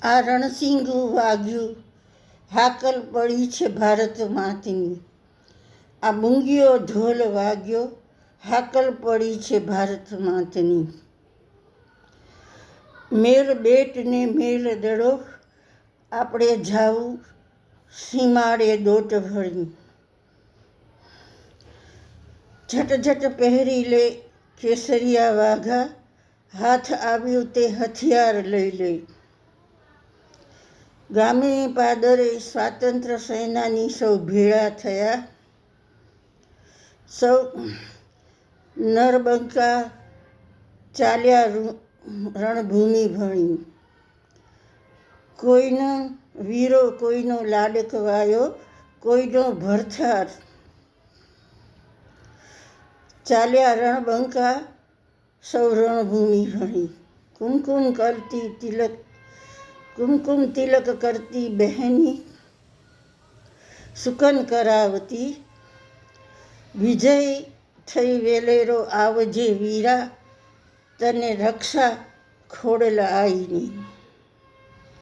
આ રણસિંગું વાગ્યું, હાકલ પડી છે ભારત માતની. આ મૂંગીયો ઢોલ વાગ્યો, હાકલ પડી છે ભારત માતની. મેલ બેટ ને મેલ દડો, આપણે જાવું સીમાડે દોટ ભળી. ઝટ પહેરી લે કેસરિયા વાઘા, હાથ આવ્યું તે હથિયાર લઈ લે. ગામે પાદરે સ્વાતંત્ર્ય સેનાની સૌ ભેળા થયા, સૌ નરબંકા ચાલ્યા રણભૂમિ ભણી. કોઈનો વીરો કોઈનો લાડકવાયો, કોઈનો ભરથાર ચાલ્યા રણબંકા સૌ રણભૂમિ ભણી. કુમકુમ તિલક કરતી બહેની, સુકન કરાવતી. વિજય થઈ વેલેરો આવજે વીરા, તને રક્ષા ખોડલ આઈની.